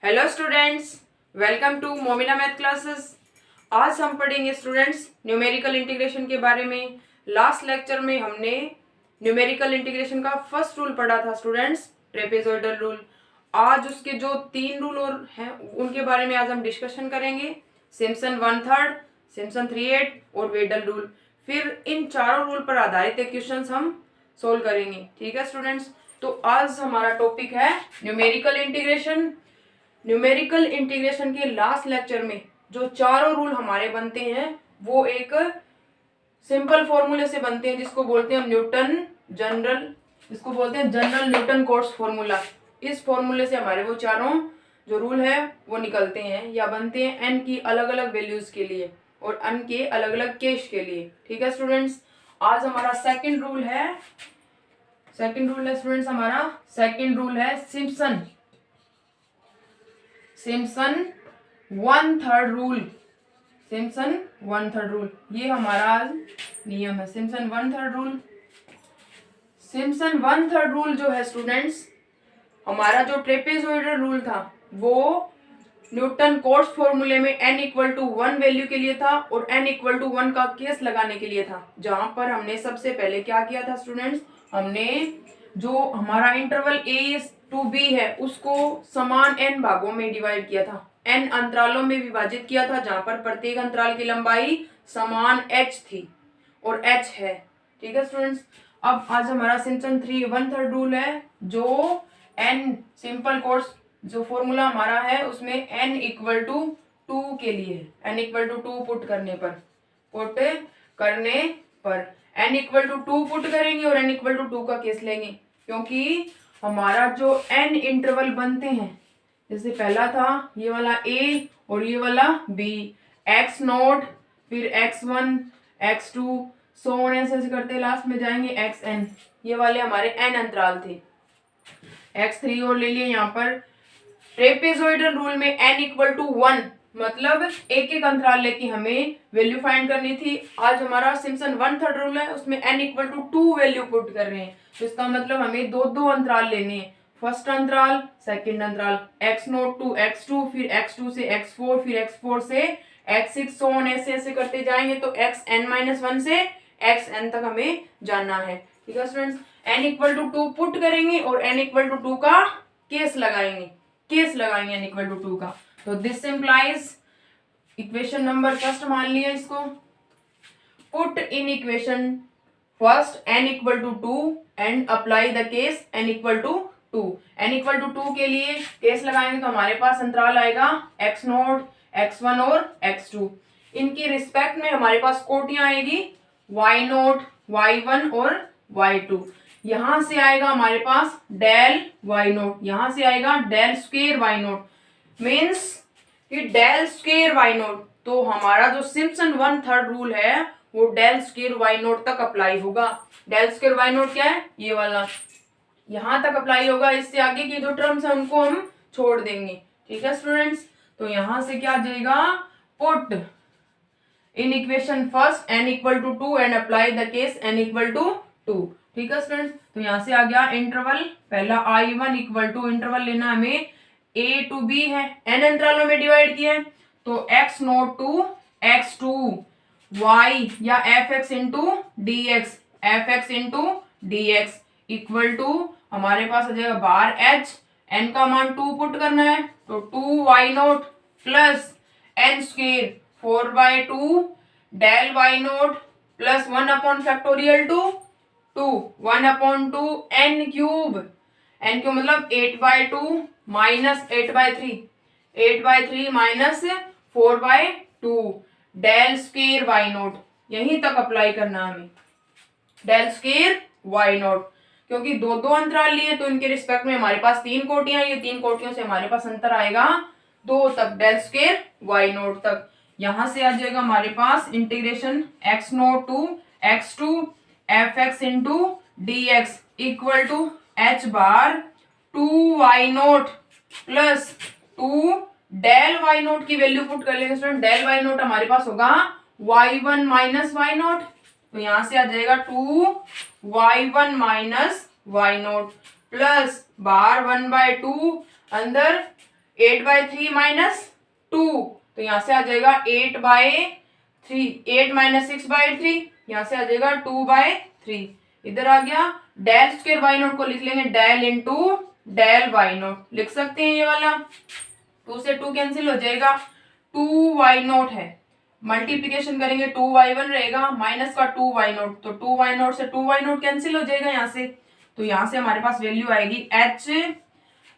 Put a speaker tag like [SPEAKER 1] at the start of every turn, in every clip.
[SPEAKER 1] Hello students, welcome to Momina math classes. आज हम पढ़ेंगे स्टूडेंट्स न्यूमेरिकल इंटीग्रेशन के बारे में। लास्ट लेक्चर में हमने न्यूमेरिकल इंटीग्रेशन का फर्स्ट रूल पढ़ा था स्टूडेंट्स, ट्रेपेजॉइडल रूल। आज उसके जो 3 रूल और हैं उनके बारे में आज हम डिस्कशन करेंगे। सिम्पसन 1/3, सिम्पसन 3/8 और वेडल रूल। फिर इन चारों रूल पर आधारित क्वेश्चंस हम सोल्व करेंगे। ठीक है स्टूडेंट्स, तो आज हमारा टॉपिक है न्यूमेरिकल इंटीग्रेशन। न्यूमेरिकल इंटीग्रेशन के लास्ट लेक्चर में जो चारों रूल हमारे बनते हैं वो एक सिंपल फॉर्मूले से बनते हैं जिसको बोलते हैं जनरल न्यूटन कोट्स फॉर्मूला। इस फॉर्मूले से हमारे वो चारों जो रूल है वो निकलते हैं या बनते हैं एन की अलग अलग वैल्यूज के लिए और एन के अलग अलग केस के लिए। ठीक है स्टूडेंट्स, आज हमारा सेकंड रूल है स्टूडेंट्स, हमारा सेकंड रूल है सिम्पसन 1/3 रूल। सिम्पसन 1/3 रूल ये हमारा नियम है। सिम्पसन 1/3 रूल जो है स्टूडेंट्स, हमारा जो ट्रेपेजॉइडल रूल था वो न्यूटन कोट्स फॉर्मूले में n = 1 वैल्यू के लिए था और n = 1 का केस लगाने के लिए था। जहां पर हमने सबसे पहले क्या किया था स्टूडेंट्स, हमने जो हमारा इंटरवल a to b है उसको समान n भागों में डिवाइड किया था, n अंतरालों में विभाजित किया था जहां पर प्रत्येक अंतराल की लंबाई समान h थी और h है। ठीक है स्टूडेंट्स, अब आज हमारा सिम्पसन 1/3 रूल है जो n सिंपल कोट्स जो फॉर्मूला हमारा है उसमें n = 2 के लिए है। n = 2 पुट करने पर n = 2 पुट करेंगे और n = 2 का केस लेंगे, क्योंकि हमारा जो n इंटरवल बनते हैं, जैसे पहला था ये वाला a और ये वाला b, x0 फिर x1 x2 सो ऑन ऐसे करते लास्ट में जाएंगे xn। ये वाले हमारे n अंतराल थे। x3 और ले लिए यहाँ पर। ट्रेपेजॉइडल रूल में n = 1 मतलब एक एक अंतराल लेके हमें वैल्यू फाइंड करनी थी। आज हमारा सिम्पसन 1/3 रूल है उसमें n = 2 वैल्यू पुट कर रहे हैं, तो इसका मतलब हमें दो अंतराल लेने हैं। फर्स्ट अंतराल, सेकंड अंतराल, x0 to x2 फिर x2 से x4 फिर x4 से x6 सो ऑन ऐसे करते जाएंगे तो xn-1 से xn तक हमें जाना है। ठीक है स्टूडेंट्स, n = 2 पुट करेंगे और n = 2 का केस लगाएंगे n = 2 का। तो this implies equation number first मान लिया इसको। Put in equation first n = 2 and apply the case n = 2। n = 2 के लिए केस लगाएंगे तो हमारे पास अंतराल आएगा x0 x1 और x2। इनकी रिस्पेक्ट में हमारे पास कोटियां आएगी y0 y1 और y2। यहां से आएगा हमारे पास डेल y0, यहां से आएगा डेल स्क्वायर y0 मीन्स कि डेल स्क्वायर y0। तो हमारा जो सिम्पसन 1/3 रूल है वो डेल स्क्वायर y0 तक अप्लाई होगा। डेल स्क्वायर y0 क्या है, ये वाला यहां तक अप्लाई होगा। इससे आगे की जो टर्म्स है उनको हम छोड़ देंगे। ठीक है स्टूडेंट्स, तो यहां से क्या आ जाएगा, put in equation first n = 2 and apply the case n = 2। ठीक है स्टूडेंट्स, तो यहां से आ गया इंटरवल पहला I1 = इंटरवल लेना हमें a to b है, n अंतरालों में डिवाइड किया है तो x0 to x2 y या fx into dx equal to हमारे पास आ जाएगा बार h, n का मान 2 पुट करना है तो 2y0 plus n² 4/2 del y0 plus 1/factorial 2 1/2 n³ मतलब 8/2 minus 8/3 minus 4/2 del square y0। यहीं तक अप्लाई करना हमें डेल स्क्वायर y0, क्योंकि दो अंतराल लिए तो इनके रिस्पेक्ट में हमारे पास 3 कोटियां, ये 3 कोटियों से हमारे पास अंतर आएगा 2 तक, डेल स्क्वायर y0 तक। यहां से आ जाएगा हमारे पास integration x0 to x2 fx into dx equal to h bar 2y0 plus 2 del y0 की वैल्यू पुट कर लेंगे स्टूडेंट। डेल y0 हमारे पास होगा y1 माइनस y0, तो यहां से आ जाएगा 2y1 माइनस y0 प्लस बार 1/2 अंदर 8/3 माइनस 2, तो यहाँ से आ जाएगा 8/3, 8 माइनस 6/3, यहाँ से आ जाएगा 2/3। इधर आ गया डेल स्क्वायर वाई नोट को लिख लेंगे del into del Y naught, लिख सकते हैं ये वाला। 2 से 2 कैंसिल हो जाएगा, 2y0 है, मल्टीप्लीकेशन करेंगे 2y1 रहेगा, माइनस का 2y0, तो 2y0 से 2y0 कैंसिल हो जाएगा यहाँ से, तो यहाँ से हमारे पास वैल्यू आएगी h,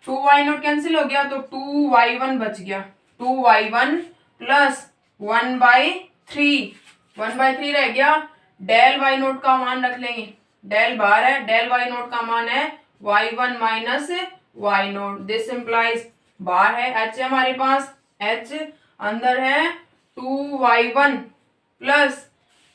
[SPEAKER 1] 2y0 कैंसिल हो गया तो 2y1 बच गया, 2y1 प्लस 1/3, 1/3 रह गया। डेल y0 का मान रख लेंगे, डेल बाहर है, डेल y0 का मान है y1 minus y0, this implies बाहर है, h है हमारे पास, h अंदर है 2y1 प्लस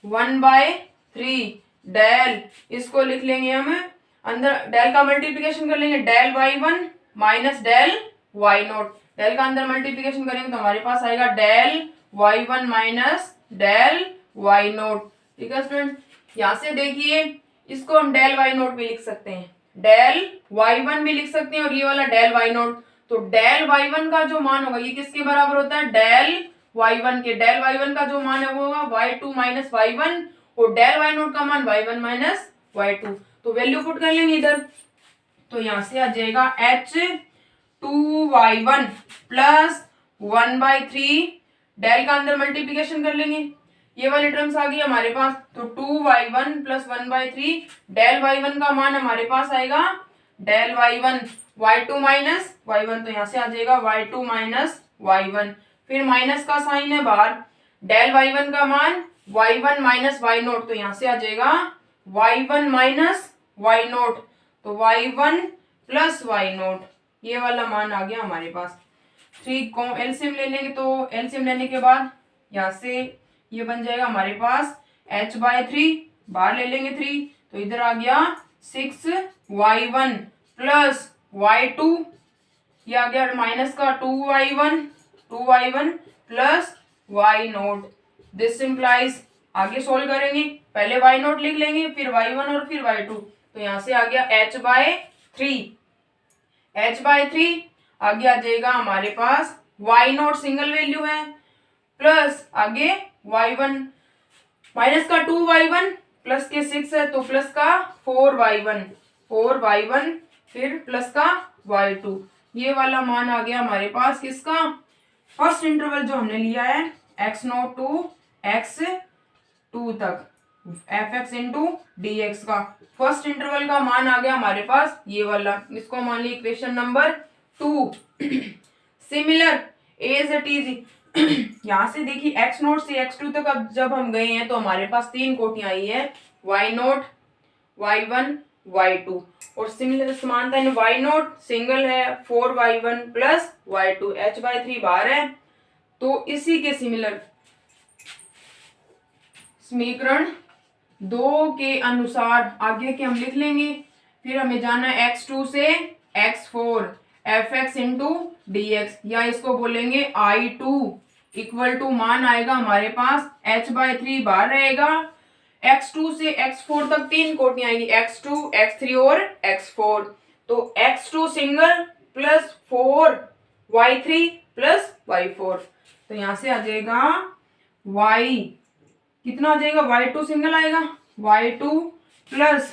[SPEAKER 1] 1/3 डेल, इसको लिख लेंगे हम, अंदर डेल का मल्टीप्लिकेशन कर लेंगे, del y1 minus del y0, del का अंदर मल्टीप्लिकेशन करेंगे तो हमारे पास आएगा del y1 minus del y0। ठीक है स्टूडेंट, यहाँ से देखिए इसको हम डेल y0 भी लिख सकते हैं, डेल y1 भी लिख सकते हैं और ये वाला डेल y0, तो डेल y1 का जो मान होगा ये किसके बराबर होता है, डेल y1 के, डेल y1 का जो मान है वो होगा y2 माइनस y1 और डेल y0 का मान y1 माइनस y2, तो वैल्यू पुट कर लेंगे इधर, तो यहाँ से आ जाएगा h 2y1 प्लस 1/3, डेल का अंदर मल्टीप्लिकेशन कर लेंगे, ये वाली टर्म्स आ गई हमारे पास, तो 2y1 प्लस 1/3, डेल y1 का मान हमारे पास आएगा del y1 y2 minus y1, तो यहाँ से आ जाएगा y2 माइनस y1, फिर माइनस का साइन है बाहर, डेल y1 का मान y1 माइनस y0, तो यहाँ से आ जाएगा y1 माइनस y0, तो y1 प्लस y0, ये वाला मान आ गया हमारे पास। 3 को एलसीएम ले लेंगे, तो एलसीएम लेने के बाद यहाँ से ये बन जाएगा हमारे पास h/3, बाहर ले लेंगे 3, तो इधर आ गया 6y1 प्लस y2, ये आ गया माइनस का 2y1 plus y0, this implies, आगे सोल्व करेंगे, पहले y0 लिख लेंगे फिर y1 और फिर y2, तो यहाँ से आ गया h/3 आगे आ जाएगा हमारे पास y0 सिंगल वैल्यू है, प्लस आगे y1 माइनस का 2y1 प्लस के 6 है तो प्लस का 4y1 फिर प्लस का y2, ये वाला मान आ गया हमारे पास किसका, फर्स्ट इंटरवल जो हमने लिया है x0 टू x2 तक, fx इंटू dx का फर्स्ट इंटरवल का मान आ गया हमारे पास ये वाला, इसको मान ली equation number 2। Similar as it is, यहाँ से देखिए x0 से x2 तक अब जब हम गए हैं तो हमारे पास 3 कोटियां आई है, y0 y1 y2, और सिमिलर समानता इन y0 सिंगल है 4y1 प्लस y2, h/3 बाहर है, तो इसी के सिमिलर समीकरण 2 के अनुसार आगे के हम लिख लेंगे, फिर हमें जाना है x2 से x4 fx इंटू dx, या इसको बोलेंगे I2 इक्वल टू मान आएगा हमारे पास h/3 बाहर रहेगा, x2 से x4 तक 3 कोटियां आएगी, x2 x3 और x4, तो x2 single plus 4y3 plus y4, तो यहाँ से आ जाएगा y कितना आ जाएगा, y2 सिंगल आएगा, y2 plus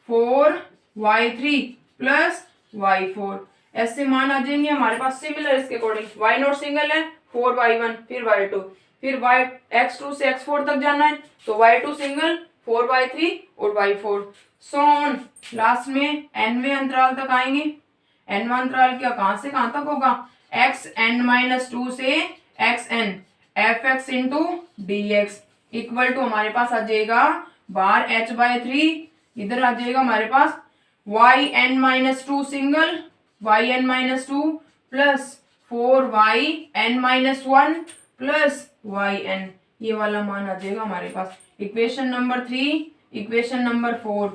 [SPEAKER 1] 4y3 plus y4, ऐसे मान आ जाएंगे हमारे पास सिमिलर इसके अकॉर्डिंग, y0 सिंगल है 4y1 फिर y2, फिर x2 से x4 तक जाना है तो y2 सिंगल 4y3 और y4, सो ऑन, लास्ट में nवें अंतराल तक आएंगे, nवां अंतराल क्या कहां से कहां तक होगा, xn-2 से xn fx into dx equal to हमारे पास आ जाएगा बाहर h/3, इधर आ जाएगा हमारे पास yn-2 single yn-2 plus 4yn-1 plus yn, ये वाला मान आ जाएगा हमारे पास, इक्वेशन नंबर 3, इक्वेशन नंबर 4।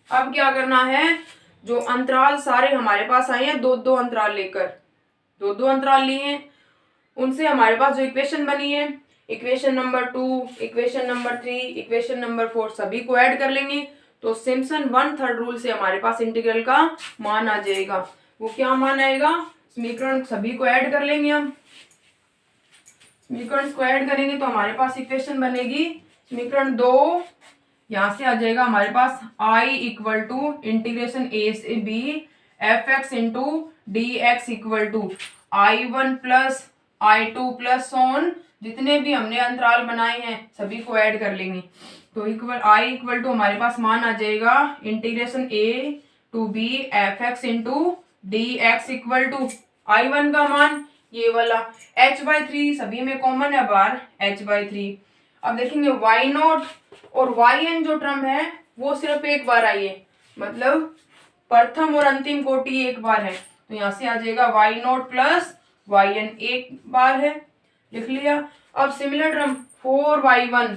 [SPEAKER 1] अब क्या करना है, जो अंतराल सारे हमारे पास आए हैं दो अंतराल लेकर, दो अंतराल लिए हैं, उनसे हमारे पास जो इक्वेशन बनी है, equation number 2, equation number 3, equation number 4 सभी को ऐड कर लेंगे, तो सिम्पसन 1/3 रूल से हमारे पास इंटीग्रल का मान आ जाएगा, वो क्या मान आएगा, समीकरण सभी को ऐड कर लेंगे हम। समीकरण को ऐड करेंगे तो हमारे पास इक्वेशन बनेगी समीकरण 2, यहां से आ जाएगा हमारे पास I equal to integration a से b F X into D X equal to I1 plus I2 plus so on, जितने भी हमने अंतराल बनाए हैं सभी को ऐड कर लेंगे। तो I इक्वल टू हमारे पास मान आ जाएगा integration a to b F X into D X equal to I1 का मान ये वाला h/3 सभी में कॉमन है बाहर h/3। अब देखेंगे y0 और yn जो टर्म है वो सिर्फ एक बार आई है, मतलब प्रथम और अंतिम कोटि एक बार है, तो यहाँ से आ जाएगा y0 प्लस yn एक बार है, लिख लिया। अब similar term 4y1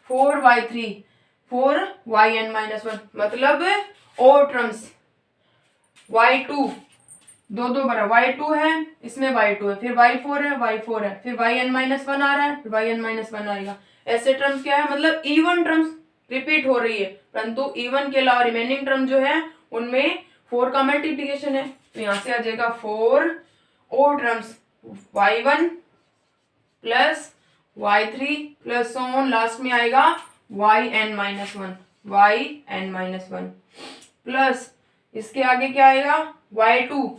[SPEAKER 1] 4y3 4yn-1 मतलब और टर्म्स y2 दो बार y2 है, इसमें y2 है, फिर y4 है, फिर yn-1 आ रहा है, फिर yn-1 आएगा। ऐसे टर्म्स क्या है, मतलब इवन टर्म्स रिपीट हो रही है, परंतु इवन के अलावा रिमेनिंग टर्म जो है उनमें 4 का मल्टीप्लीकेशन है, तो यहाँ से आ जाएगा 4 और terms y1 plus y3 plus so on, last में आएगा yn-1 प्लस इसके आगे क्या आएगा y2,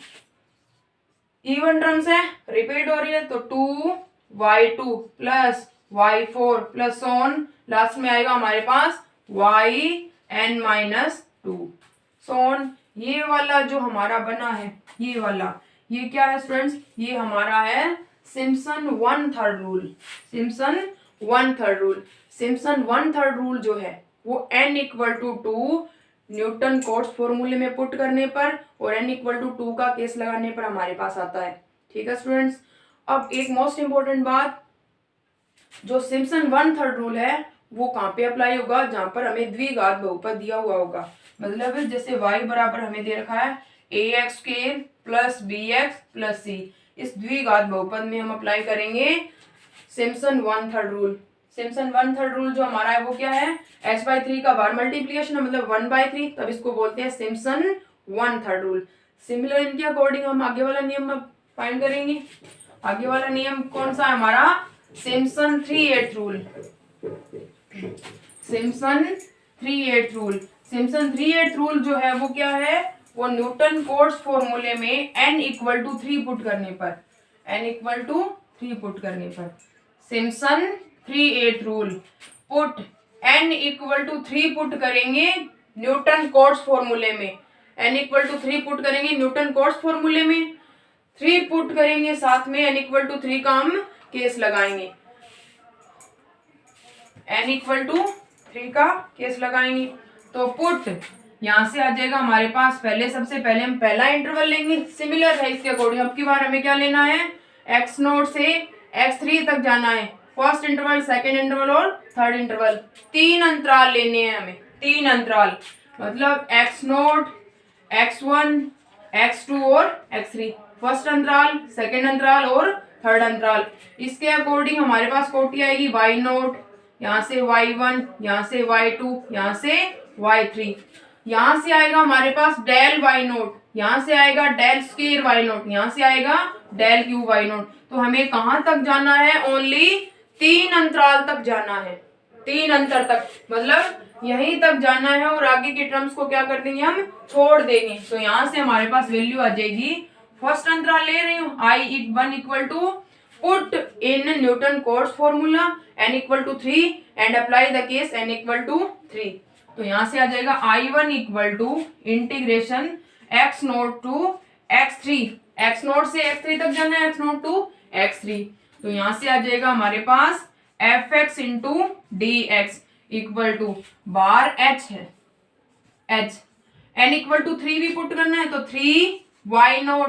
[SPEAKER 1] इवन टर्म्स है रिपीट हो रही है, तो 2y2 plus y4 plus so on, last में आएगा हमारे पास yn-2 सोन। ये वाला जो हमारा बना है ये वाला, ये क्या है स्टूडेंट्स, ये हमारा है सिम्पसन 1/3 रूल। सिम्पसन 1/3 रूल जो है वो n equal to 2 Newton Cotes फॉर्मूले में पुट करने पर और n इक्वल टू 2 का केस लगाने पर हमारे पास आता है। ठीक है स्टूडेंट्स, अब एक मोस्ट इंपॉर्टेंट बात, जो सिम्पसन 1/3 रूल है वो कहाँ पे अप्लाई होगा, जहां पर हमें द्विघात बहुपद दिया हुआ होगा, मतलब जैसे y बराबर हमें दे रखा है ax square plus bx plus c, इस द्विघात बहुपद में हम अप्लाई करेंगे सिम्पसन 1/3 रूल। सिम्पसन 1/3 रूल जो हमारा है वो क्या है, h/3 का बार मल्टीप्लिकेशन है, मतलब 1/3, तब इसको बोलते हैं सिम्पसन 1/3 रूल। सिमिलर इनके अकॉर्डिंग हम आगे वाला नियम फाइंड करेंगे। आगे वाला नियम कौन सा है हमारा, Simpson 3/8 rule. Simpson 3/8 rule, Simpson 3/8 rule जो है वो क्या है, वो न्यूटन कोट्स फॉर्मूले में n इक्वल टू 3 पुट करने पर, n इक्वल टू 3 पुट करने पर Simpson 3/8 rule put n equal to 3 put करेंगे न्यूटन कोट्स फॉर्मूले में, n इक्वल टू 3 पुट करेंगे न्यूटन कोट्स फॉर्मूले में, 3 पुट करेंगे साथ में n इक्वल टू 3 का हम केस लगाएंगे, n इक्वल टू 3 का केस लगाएंगे। तो पुट यहाँ से आ जाएगा हमारे पास, पहले सबसे पहले हम पहला इंटरवल लेंगे, सिमिलर है इसके अकॉर्डिंग। अब की बार हमें क्या लेना है, x0 से x3 तक जाना है, फर्स्ट इंटरवल, सेकंड इंटरवल और थर्ड इंटरवल, 3 अंतराल लेने हैं हमें, 3 अंतराल, मतलब x0 x1 x2 और x3, फर्स्ट अंतराल, सेकंड अंतराल और थर्ड अंतराल। इसके अकॉर्डिंग हमारे पास कोटि आएगी y0, यहाँ से y1, यहाँ से y2, यहाँ से y3, यहाँ से आएगा हमारे पास डेल y0, यहाँ से आएगा डेल स्क्वायर y0, यहाँ से आएगा डेल क्यूब y0। तो हमें कहाँ तक जाना है, ओनली 3 अंतराल तक जाना है, 3 अंतर तक, मतलब यहीं तक जाना है, और आगे के टर्म्स को क्या कर देंगे, हम छोड़ देंगे। तो यहाँ से हमारे पास वैल्यू आ जाएगी, फर्स्ट अंतराल ले रही हूँ I1 equal to put in Newton Cotes formula n equal to 3 and apply the case n equal to 3। तो यहाँ से आ जाएगा I1 equal to integration x0 to x3, x0 से x3 तक जाना है, x0 टू x3। तो यहाँ से आ जाएगा हमारे पास fx into D X equal to बार h है, h n इक्वल टू 3 भी पुट करना है, तो 3y0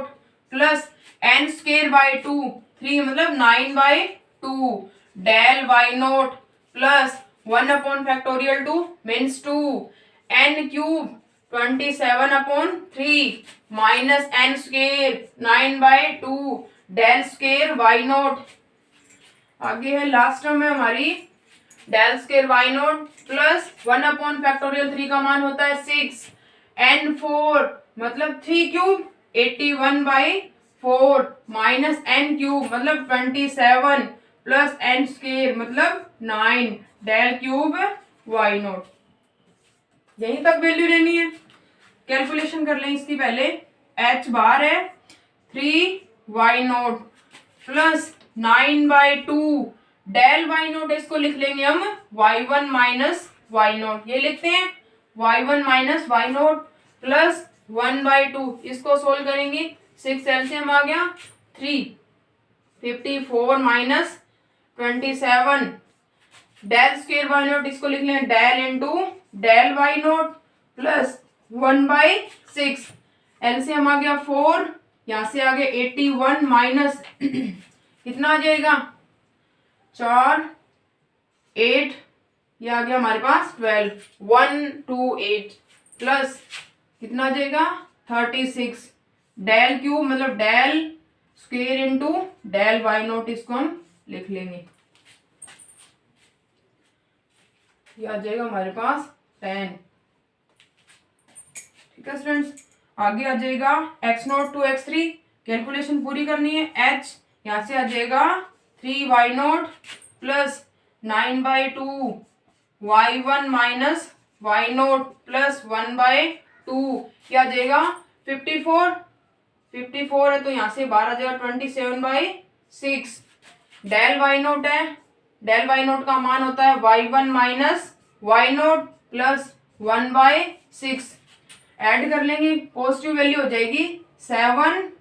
[SPEAKER 1] plus n square by 2, 3 मतलब 9/2 del y0 plus 1/2 means 2 n cube 27/3 minus n square 9/2 del square y0। आगे है लास्ट टर्म में हमारी डेल स्क्वायर y0 प्लस 1/3 का मान होता है 6 n4 मतलब 3 क्यूब 81/4 4 माइनस एन क्यूब मतलब 27 प्लस एन स्क्वायर मतलब 9 डेल क्यूब वाई नोट। यहीं तक वैल्यू लेनी है। कैलकुलेशन कर लें इसकी पहले। एच बार है 3 Y note plus 9/2 del Y note, इसको लिख लेंगे हम y1 माइनस वाई नोट। ये लिखते हैं y1 minus Y note plus 1/2। इसको सोल्व करेंगे 6 एलसीएम आ गया 3 54 minus 27 del square y note, इसको लिख लें del into del Y note plus 1/6। LCM आ गया 4, यहाँ से आ गया 81 माइनस कितना आ जाएगा 4 8, ये आ गया हमारे पास 12 128 प्लस कितना आ जाएगा 36 डेल क्यूब मतलब del square into del Y note, इसको हम लिख लेंगे। ये आ जाएगा हमारे पास 10। ठीक है स्टूडेंट्स, आगे आ जाएगा x0 टू x3। कैलकुलेशन पूरी करनी है। h यहाँ से आ जाएगा 3y0 plus 9/2 y1 minus y0 plus 1/2, क्या आ जाएगा 54 है तो यहाँ से बाहर आ जाएगा 27/6। डेल y0 है, डेल y0 का मान होता है y1 minus y0 plus 1/6। Add कर लेंगे, पॉजिटिव वैल्यू हो जाएगी 7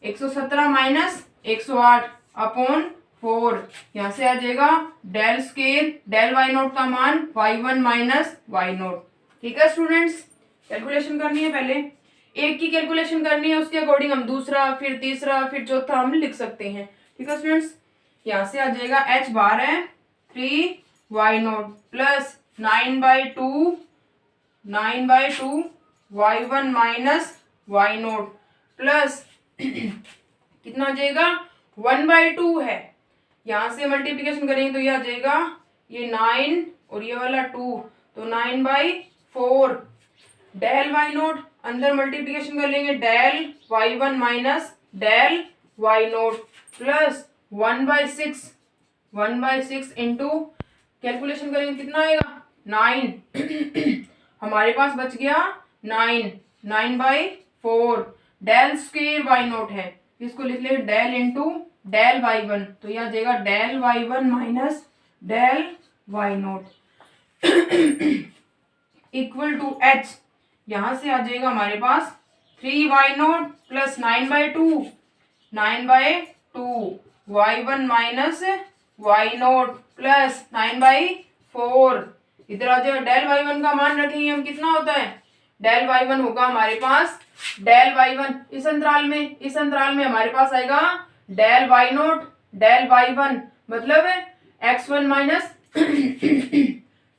[SPEAKER 1] 117 माइनस 108 अपॉन 4। यहाँ से आ जाएगा del square del Y naught का मान y1 माइनस वाई नोट। ठीक है स्टूडेंट्स, कैलकुलेशन करनी है। पहले एक की कैलकुलेशन करनी है, उसके अकॉर्डिंग हम दूसरा फिर तीसरा फिर चौथा हम लिख सकते हैं। ठीक है स्टूडेंट्स, यहाँ से आ जाएगा h बार है 3y0 plus 9/2 y1 minus Y note plus कितना आ जाएगा 1/2 है। यहाँ से मल्टीप्लिकेशन करेंगे तो ये आ जाएगा ये 9 और ये वाला 2 तो 9/4 डेल वाई नोट अंदर मल्टीप्लिकेशन कर लेंगे del y1 minus del Y note plus 1/6 into calculation करेंगे कितना आएगा 9 हमारे पास बच गया 9/4 डेल स्क्वायर वाई नोट है, इसको लिख ले डेल इंटू डेल y1 तो यह आ जाएगा del y1 minus del Y naught equal to h। यहां से आ जाएगा हमारे पास 3y0 plus 9/2 y1 minus Y note plus 9/4। इधर आ जाएगा डेल y1 का मान रखेंगे हम, कितना होता है डेल y1 होगा हमारे पास डेल y1 इस अंतराल में हमारे पास आएगा del y note del y1 मतलब x1 माइनस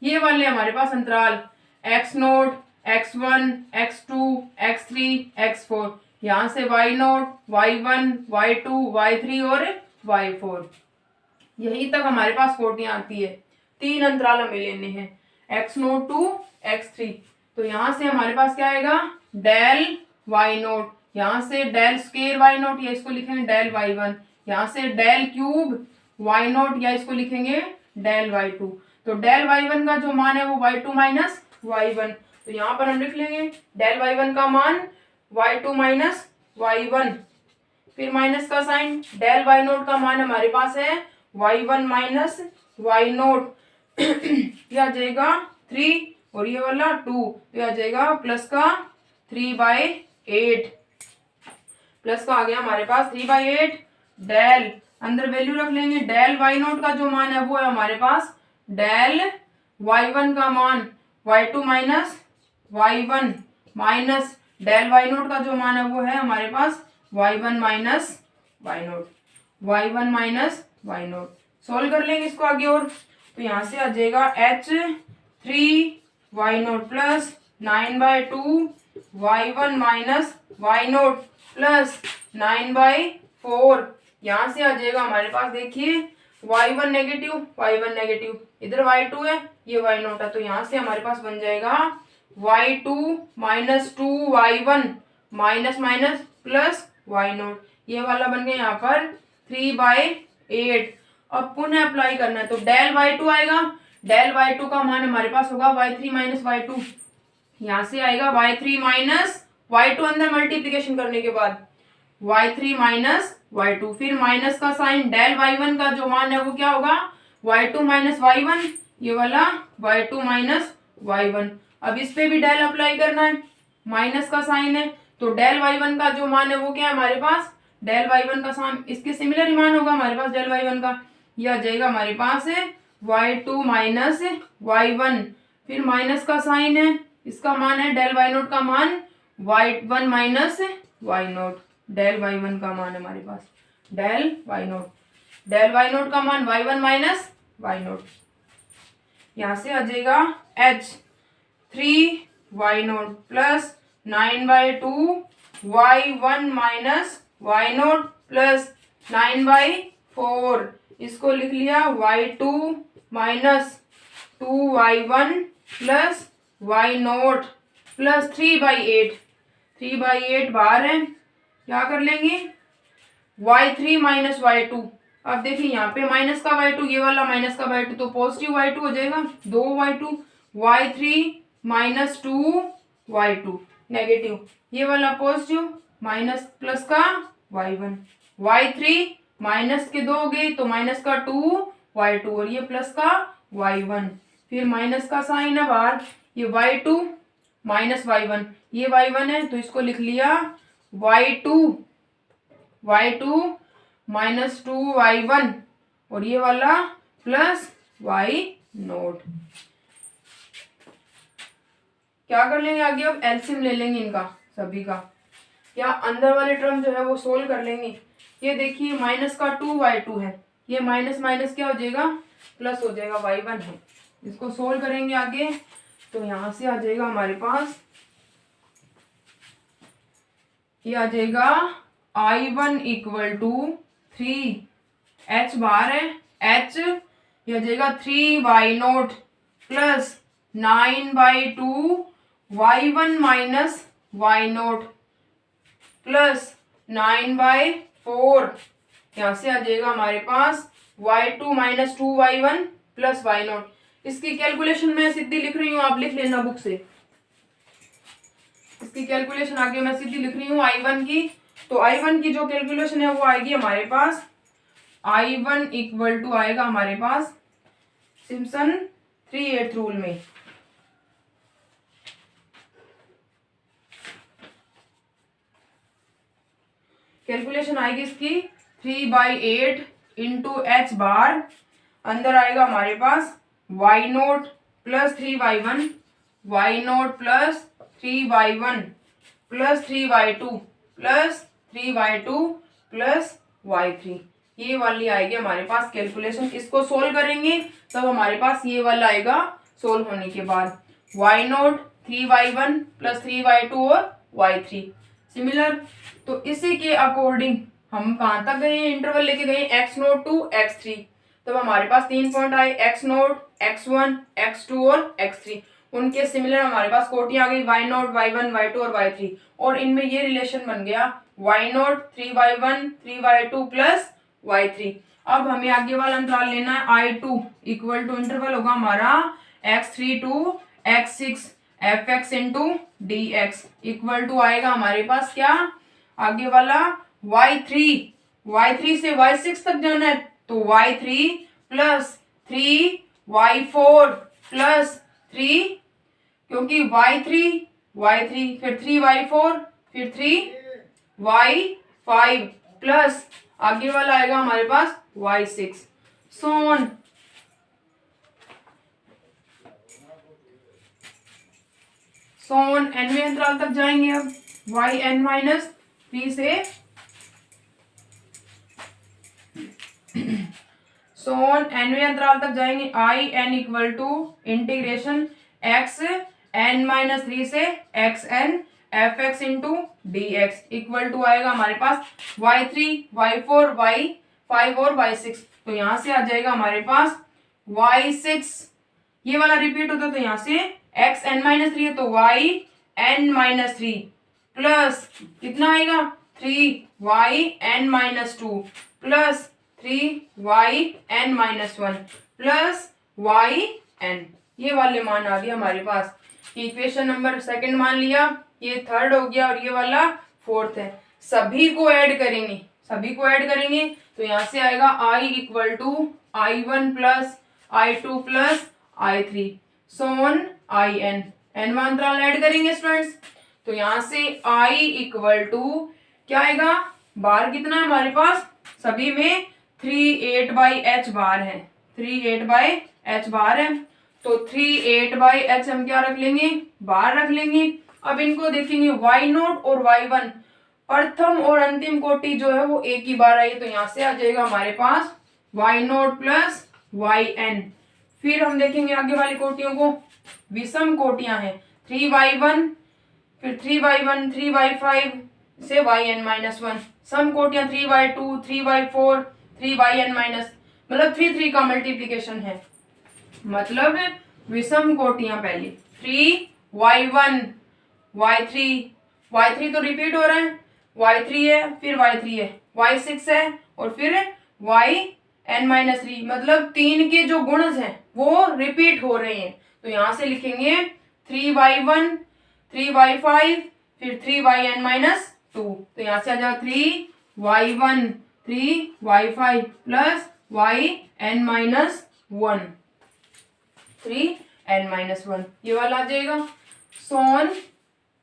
[SPEAKER 1] ये वाले हमारे पास अंतराल x note x1 x2 x3 x4, यहाँ से y note y1 y2 y3 और y4। यही तक हमारे पास कोटियां आती है। 3 अंतराल हमें लेने हैं x नोट टू x3। तो यहाँ से हमारे पास क्या आएगा डेल वाई नोट, यहाँ से डेल स्क्वायर वाई नोट या इसको लिखेंगे डेल y1, यहाँ से डेल क्यूब वाई नोट या इसको लिखेंगे डेल y2। तो डेल y1 का जो मान है वो y2 माइनस y1, तो यहाँ पर हम लिख लेंगे डेल y1 का मान y2 माइनस y1, फिर माइनस का साइन। डेल y नोट का मान हमारे पास है y1 माइनस वाई नोट यह आ जाएगा 3 और ये वाला 2 तो आ जाएगा प्लस का 3/8, प्लस का आ गया हमारे पास 3/8। डेल अंदर वैल्यू रख लेंगे, डेल वाई नोट का जो मान है वो है हमारे पास डेल y1 का मान y2 minus y1 minus del Y naught का जो मान है वो है हमारे पास y1 minus Y naught y1 minus Y naught. Solve कर लेंगे इसको आगे और, तो यहाँ से आ जाएगा h 3y0 plus 9/2 y1 minus Y note plus 9/4। यहाँ से आ जाएगा हमारे पास देखिए y1 नेगेटिव इधर y2 है ये y नोट है, तो यहाँ से हमारे पास बन जाएगा y2 minus 2y1 minus minus plus Y naught, ये वाला बन गया यहाँ पर 3/8। अब पुनः अप्लाई करना है तो डेल y2 आएगा। डेल y2 का मान हमारे पास होगा y3 माइनस y2। यहाँ से आएगा y3 माइनस y2 अंदर मल्टीप्लीकेशन करने के बाद y3 माइनस y2, फिर माइनस का साइन, डेल y1 का जो मान है वो क्या होगा y2 माइनस y1, ये वाला y2 माइनस y1। अब इस पे भी डेल अप्लाई करना है, माइनस का साइन है तो डेल y1 का जो मान है वो क्या है हमारे पास, डेल y1 का सान इसके सिमिलर ही मान होगा हमारे पास डेल y1 का, यह आ जाएगा हमारे पास है y2 माइनस y1, फिर माइनस का साइन है, इसका मान है डेल y0 का मान y1 minus y0। Del y1 का मान हमारे पास डेल y0, डेल y0 का मान y1 माइनस y0। यहाँ से आ जाएगा h 3y0 plus 9/2 y1 minus y0 plus 9/4, इसको लिख लिया y2 minus 2y1 plus y0 plus 3/8। 3/8 बाहर है, क्या कर लेंगे y3 माइनस y2। अब देखिए यहाँ पे माइनस का y2, ये वाला माइनस का y2 तो पॉजिटिव y2 हो जाएगा 2y2, y3 minus 2y2 negative, ये वाला पॉजिटिव माइनस प्लस का y1, y3 माइनस के 2 हो गए तो माइनस का 2y2 और ये प्लस का y1, फिर माइनस का साइन है बाहर, ये y2 माइनस y1, ये y1 है तो इसको लिख लिया y2 माइनस 2y1 और ये वाला प्लस y0। क्या कर लेंगे आगे, अब एलसीएम ले लेंगे इनका सभी का, या अंदर वाले टर्म जो है वो सोल्व कर लेंगे। ये देखिए माइनस का 2y2 है, ये माइनस माइनस क्या हो जाएगा प्लस हो जाएगा, y1 है, इसको सोल्व करेंगे आगे तो यहाँ से आ जाएगा हमारे पास, ये आ जाएगा I1 इक्वल टू 3 h बाहर है h, ये आ जाएगा 3y0 plus 9/2 y1 minus y0 plus 9/4, यहाँ से आ जाएगा हमारे पास y2 minus 2y1 plus y0। इसकी कैलकुलेशन मैं सीधी लिख रही हूँ, आप लिख लेना बुक से, इसकी कैलकुलेशन आगे मैं सीधी लिख रही हूँ I1 की। तो I1 की जो कैलकुलेशन है वो आएगी हमारे पास I1 इक्वल टू आएगा हमारे पास सिम्पसन 3/8 रूल में, कैलकुलेशन आएगी इसकी 3/8 इंटू एच बार, अंदर आएगा हमारे पास y0 plus 3y1, y0 plus 3y1 plus 3y2 plus 3y2 plus y3, ये वाली आएगी हमारे पास कैलकुलेशन। इसको सोल्व करेंगे तब हमारे पास ये वाला आएगा सोल्व होने के बाद y0 3y1 प्लस 3y2 और y3 सिमिलर। तो इसी के अकॉर्डिंग हम कहाँ तक गए, इंटरवल लेके गए x0 टू x3, तब हमारे पास 3 पॉइंट आए x0, x1, x2 और x3, उनके सिमिलर हमारे पास कोटियां आ गई y0, y1, y2 और y3, और इनमें ये रिलेशन बन गया y0 3y1 3y2 plus y3। अब हमें आगे वाला अंतराल लेना है I2 इक्वल टू इंटरवल होगा हमारा x3 to x6 fx into dx equal to आएगा हमारे पास क्या आगे वाला y3 से y6 तक जाना है तो y3 प्लस 3y4 प्लस 3, क्योंकि y3 फिर 3y4 फिर 3y5 प्लस आगे वाला आएगा हमारे पास y6 सोन nवें अंतराल तक जाएंगे। अब yn माइनस 3 से nवें अंतराल तक जाएंगे in equal to integration x n minus 3 से xn fx into dx equal to आएगा हमारे पास y3 y4 y5 और y6, तो यहाँ से आ जाएगा हमारे पास y6, ये वाला रिपीट होता तो यहाँ से x n माइनस 3 है तो y n माइनस 3 प्लस कितना आएगा 3yn-2 plus 3yn-1 plus yn, ये वाले मान आ गए हमारे पास। इक्वेशन नंबर सेकंड मान लिया, ये थर्ड हो गया और ये वाला फोर्थ है। सभी को ऐड करेंगे तो यहाँ से आएगा i equal to i1 plus i2 plus i3 so on in, n अंतराल ऐड करेंगे स्टूडेंट्स। तो यहाँ से i इक्वल टू क्या आएगा, बार कितना है हमारे पास सभी में 3/8 बार है, 3/8 बार है। तो 3/8 हम क्या रख लेंगे, बार रख लेंगे। अब इनको देखेंगे y0 और y1, प्रथम और अंतिम कोटि जो है वो एक ही बार आई, तो यहाँ से आ जाएगा हमारे पास y0 प्लस yn। फिर हम देखेंगे आगे वाली कोटियों को, विषम कोटियां हैं 3y1 फिर 3y1 3y5 से yn-1, सम कोटियां 3y2 3y4 3yn-, मतलब 3 का मल्टीप्लीकेशन है, मतलब विषम कोटियां पहले 3y1 y3 तो रिपीट हो रहा है, y3 है फिर y3 है, y6 है और फिर yn-3, मतलब 3 के जो गुणज हैं वो रिपीट हो रहे हैं। तो यहां से लिखेंगे 3y1 3y5 फिर 3yn-2, तो यहां से आ जाएगा 3y1 3y5 plus yn-1 3n-1, ये वाला आ जाएगा सोन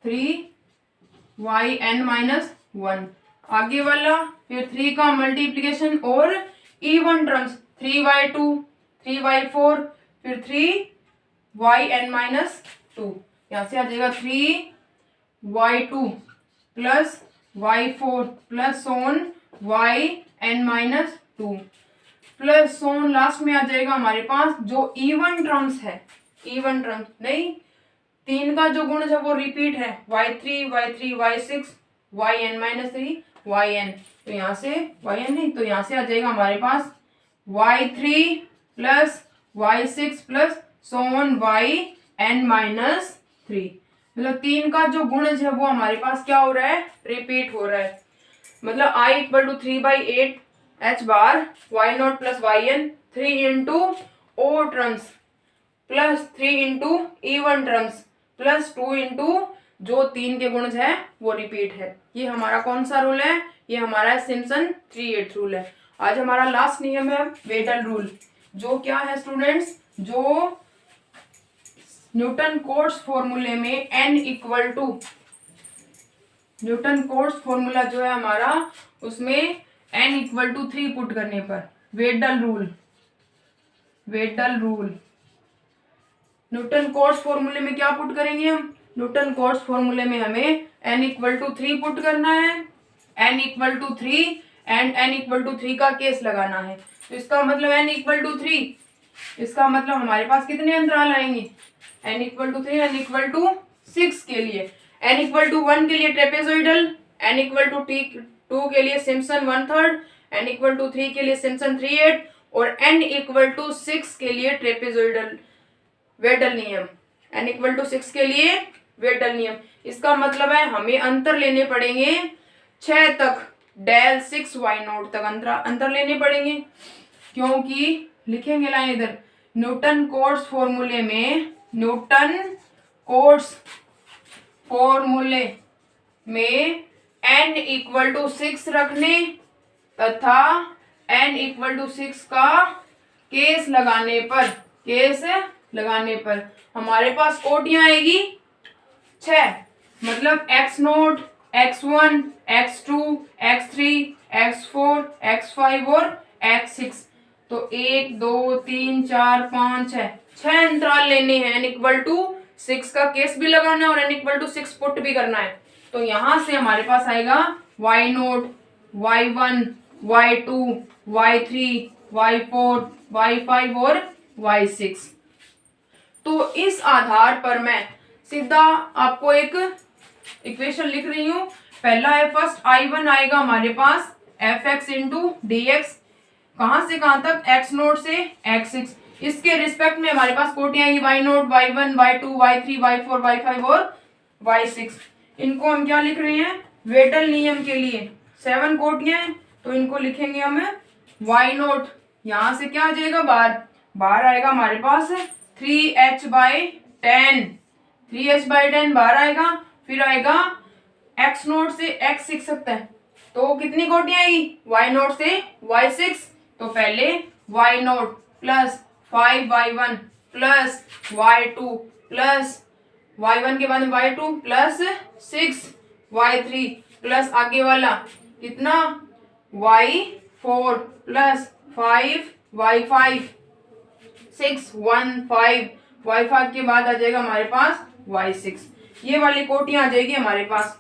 [SPEAKER 1] 3yn-1। आगे वाला फिर 3 का मल्टीप्लीकेशन और इवन टर्म्स 3y2 3y4 फिर 3yn-2, यहाँ से आ जाएगा 3y2 plus y4 plus so on yn-2 plus so on last में आ जाएगा हमारे पास जो इवन टर्म्स है, इवन टर्म्स नहीं, 3 का जो गुण है वो रिपीट है y3 y6 yn-3 yn, तो यहाँ से yn नहीं, तो यहाँ से आ जाएगा हमारे पास y3 plus y6 plus so on yn-3, मतलब 3 का जो गुणज है वो हमारे पास क्या हो रहा है, रिपीट हो रहा है। मतलब i इक्वल टू 3/8 बार y0 plus yn 3 into odd terms plus 3 into even terms plus 2 into जो 3 के गुणज है वो रिपीट है। ये हमारा कौन सा रूल है, ये हमारा सिम्पसन 3/8 रूल है। आज हमारा लास्ट नियम है वेडल रूल, जो क्या है स्टूडेंट्स, जो न्यूटन कोट्स फॉर्मूले में n equal to, Newton Cotes formula जो है हमारा उसमें n इक्वल टू 3 पुट करने पर वेडल रूल, वेडल रूल न्यूटन कोट्स फॉर्मूले में क्या पुट करेंगे हम, न्यूटन कोट्स फॉर्मूले में हमें n इक्वल टू 3 पुट करना है, n equal to 3 and n equal to 3 का केस लगाना है। तो इसका मतलब n इक्वल टू 3, इसका मतलब हमारे पास कितने अंतराल आएंगे, n equal to 3 n equal to 6 के लिए, n इक्वल टू 1 के लिए ट्रेपेजोइडल, n इक्वल टू 2 के लिए सिम्पसन 1/3, n इक्वल टू 3 के लिए सिम्पसन 3/8 और n इक्वल टू 6 के लिए ट्रेपेजोइडल वेडल नियम, n इक्वल टू 6 के लिए वेडल नियम। इसका मतलब है हमें अंतर लेने पड़ेंगे 6 तक, डेल 6y0 तक अंतर लेने पड़ेंगे, क्योंकि लिखेंगे लाइन इधर, न्यूटन कोट्स फॉर्मूले में, न्यूटन कोट्स फॉर्मूले में n इक्वल टू 6 रखने तथा n इक्वल टू 6 का केस लगाने पर, केस लगाने पर हमारे पास कोटियां आएगी 6, मतलब x0 x1 x2 x3 x4 x5 और x6। तो 1 2 3 4 5 6 अंतराल लेने हैं, n इक्वल टू 6 का केस भी लगाना है और n इक्वल टू 6 पुट भी करना है। तो यहां से हमारे पास आएगा y0 y1 y2 y3 y4 y5 और y6। तो इस आधार पर मैं सीधा आपको एक इक्वेशन लिख रही हूं। पहला है फर्स्ट I1 आएगा हमारे पास fx इंटू dx, कहां से कहां तक, x0 से x6। इसके रिस्पेक्ट में हमारे पास कोटियां आएगी y0 y1 y2 y3 y4 y5 और y6। इनको हम क्या लिख रहे हैं, वेडल नियम के लिए 7 कोटियां हैं, तो इनको लिखेंगे हम वाई नोट। यहां से क्या आ जाएगा बाहर आएगा हमारे पास 3h/10, 3h/10 बाहर आएगा। फिर आएगा x नोट से x सीख सकता है, तो कितनी कोटियां आएगी y नोट से y6। तो पहले y note plus 5y1 plus y2 plus y1 के बाद में y2 प्लस 6y3 प्लस आगे वाला कितना y4 प्लस 5y5 615 y5 के बाद आ जाएगा हमारे पास y6। ये वाली कोटियां आ जाएगी हमारे पास।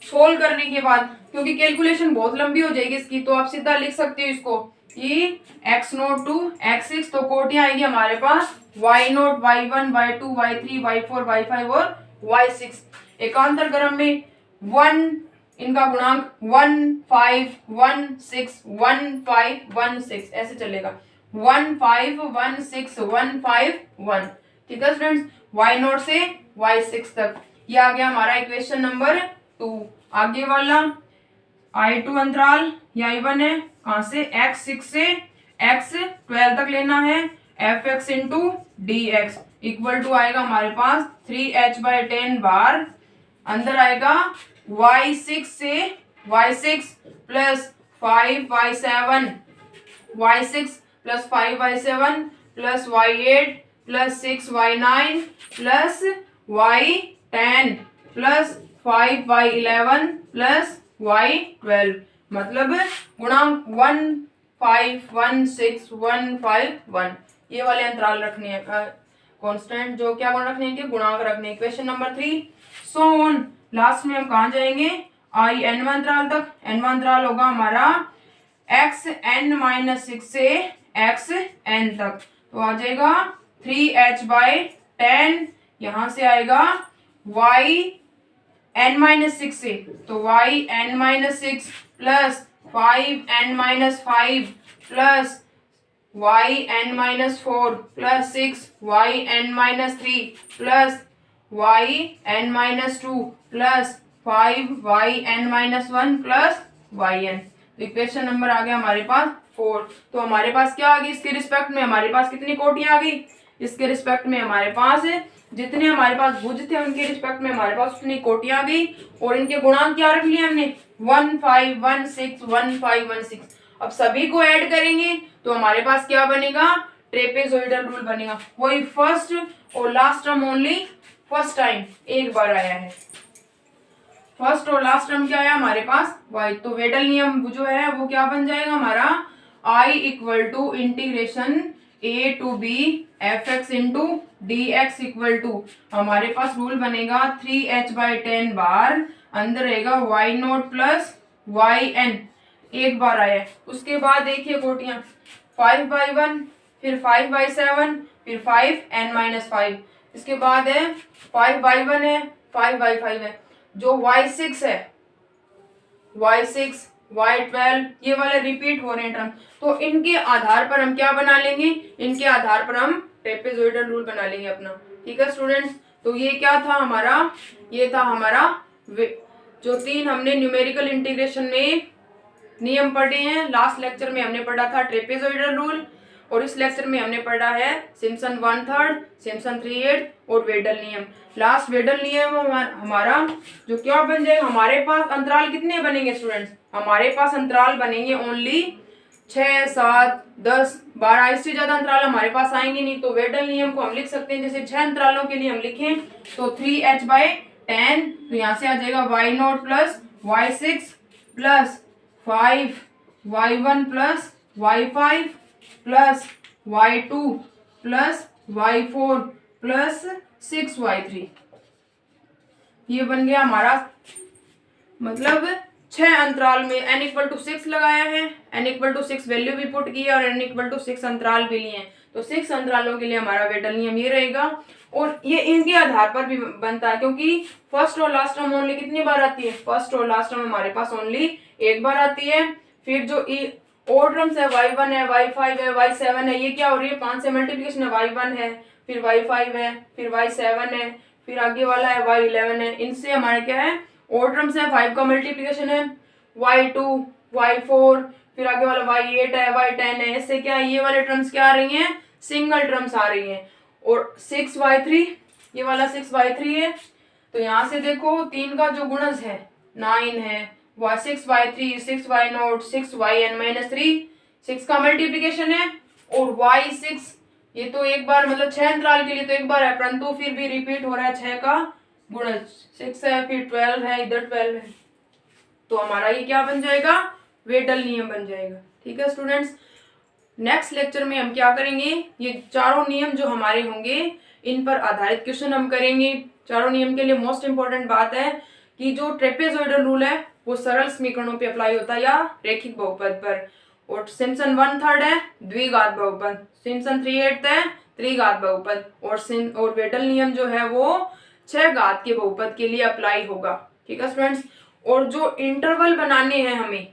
[SPEAKER 1] सोल्व करने के बाद, क्योंकि कैलकुलेशन बहुत लंबी हो जाएगी इसकी, तो आप सीधा लिख सकते हो इसको कि x नोट टू x6, तो कोटियां आएगी हमारे पास y note y1 y2 y3 y4 y5 और y6। एकांतर क्रम में 1 इनका गुणांक 1 5 1 6 1 5 1 6 ऐसे चलेगा 1 5 1 6 1 5 1। ठीक है स्टूडेंट्स, y नोट से y6 तक। ये आ गया हमारा इक्वेशन नंबर 2। आगे वाला I2 अंतराल I1 है, कहां से x6 से x12 तक लेना है। fx into dx equal to आएगा हमारे पास 3h/10 बार, अंदर आएगा y6 से y6 plus 5y7 y6 plus 5y7 plus y8 plus 6y9 plus y10 plus 5y11 plus y12, मतलब गुणांक 1 5 1 6 1 5 1। ये वाले अंतराल रखने हैं, कांस्टेंट जो क्या रखने हैं, गुणांक रखने। Question number 3 so on. Last में हम कहाँ जाएंगे n1 अंतराल तक। n1 अंतराल होगा हमारा xn-6 से xn तक, तो आ जाएगा 3h/10। यहां से आएगा yn-6 से, तो yn-6 plus 5n-5 plus yn-4 plus 6yn-3 plus yn-2 plus 5yn-1 plus yn। तो इक्वेशन नंबर आ गया हमारे पास 4। तो हमारे पास क्या आ गई इसके रिस्पेक्ट में, हमारे पास कितनी कोटियां आ गई इसके रिस्पेक्ट में, हमारे पास जितने हमारे पास भुज थे उनके रिस्पेक्ट में हमारे पास उतनी कोटियां आ गई। और इनके गुणांक क्या रख लिए हमने 1 5 1 6 1 5 1 6। अब सभी को ऐड करेंगे तो हमारे पास क्या बनेगा, ट्रेपेजोइडल रूल बनेगा। वही फर्स्ट और last term only first time एक बार आया है, फर्स्ट और लास्ट टर्म क्या आया हमारे पास y। तो वेडल नियम जो है वो क्या बन जाएगा हमारा I equal to integration a to b fx into dx equal to हमारे पास रूल बनेगा 3h/10 बार, अंदर रहेगा y नोट प्लस yn, एक बार आया है। उसके बाद देखिए कोटियां 5/1 फिर 5/7 फिर 5n-5, इसके बाद है 5/1 है 5/5 है। जो y6 है y6 y12 ये वाले रिपीट हो रहे हैं टर्म, तो इनके आधार पर हम क्या बना लेंगे, इनके आधार पर हम ट्रेपेजोइडल रूल बना लेंगे अपना। ठीक है स्टूडेंट्स, तो ये क्या था हमारा, ये था हमारा जो 3 हमने न्यूमेरिकल इंटीग्रेशन में नियम पढ़े हैं। लास्ट लेक्चर में हमने पढ़ा था ट्रेपेजोइडल रूल, और इस लेक्चर में हमने पढ़ा है सिम्पसन 1/3, सिम्पसन 3/8 और वेडल नियम। लास्ट वेडल नियम हमारा जो क्या बन जाएगा, हमारे पास अंतराल कितने बनेंगे स्टूडेंट्स, हमारे पास अंतराल बनेंगे ओनली 6 7 10 12, इससे ज्यादा अंतराल हमारे पास आएंगे नहीं। तो वेडल नियम को हम लिख सकते हैं, जैसे 6 अंतरालों के लिए हम लिखें तो 3h/10, तो यहाँ से आ जाएगा y note plus y6 plus 5y1 plus y5 plus y2 plus y4 plus 6y3। ये बन गया हमारा, मतलब 6 अंतराल में n इक्वल टू 6 लगाया है, n इक्वल टू 6 वैल्यू भी पुट की है और n इक्वल टू 6 अंतराल भी लिए हैं। तो 6 अंतरालों के लिए हमारा वेडल नियम ये रहेगा, और ये इनके आधार पर भी बनता है, क्योंकि फर्स्ट और लास्ट टर्म ओनली कितनी बार आती है, फर्स्ट और लास्ट टर्म हमारे पास ओनली एक बार आती है। फिर जो और टर्म्स है y1 है y5 है y7 है, ये क्या हो रही है 5 से मल्टीप्लिकेशन है, y1 है फिर y5 है फिर y7 है फिर आगे वाला है y11 है, इनसे हमारे क्या है और टर्म्स है 5 का मल्टीप्लीकेशन है y2 y4, फिर आगे वाला y8 है y10 है। इससे क्या ये वाले टर्म्स क्या आ रही हैं, सिंगल टर्म्स आ रही हैं। और 6y3, ये वाला 6y3 है, तो यहाँ से देखो 3 का जो गुणज है 9 है, 6y3 6y0 6yn-3, 6 का मल्टीप्लीकेशन है। और y6 ये तो एक बार मतलब 6 अंतराल के लिए तो एक बार है, परंतु फिर भी रिपीट हो रहा है 6 का गुणज, 6 है फिर 12 है, इधर 12 है, तो हमारा ये क्या बन जाएगा, वेडल नियम बन जाएगा। ठीक है स्टूडेंट्स, नेक्स्ट लेक्चर में हम क्या करेंगे, ये चारों नियम जो हमारे होंगे इन पर आधारित क्वेश्चन हम करेंगे। चारों नियम के लिए मोस्ट इंपॉर्टेंट बात है कि जो ट्रेपेजॉइडल रूल है वो सरल समीकरणों पे अप्लाई होता है या रेखिक बहुपद पर। और सिम्पसन 1/3 है द्विघात बहुपद, सिम्पसन 3/8 है त्रिघात बहुपद, और वेडल नियम जो है वो 6 घात के बहुपद के लिए अप्लाई होगा। ठीक है स्टूडेंट्स, और जो इंटरवल बनाने हैं हमें,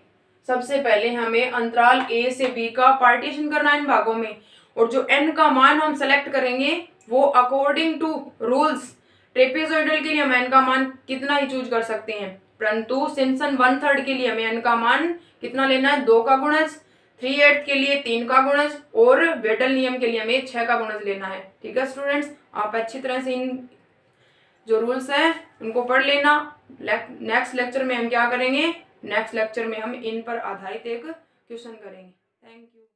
[SPEAKER 1] सबसे पहले हमें अंतराल a से b का पार्टीशन करना है इन भागों में, और जो n का मान हम सेलेक्ट करेंगे वो अकॉर्डिंग टू रूल्स, ट्रेपेजॉइडल के लिए हम n का मान कितना ही चूज कर सकते हैं, परंतु सिम्पसन 1/3 के लिए हमें n का मान कितना लेना है, 2 का गुणज, 3/8 के लिए 3 का गुणज, और वेडल नियम के लिए हमें 6 का गुणज लेना है। ठीक है स्टूडेंट्स, आप अच्छी तरह से इन जो रूल्स हैं उनको पढ़ लेना। नेक्स्ट लेक्चर में हम क्या करेंगे, नेक्स्ट लेक्चर में हम इन पर आधारित एक क्वेश्चन करेंगे। Thank you.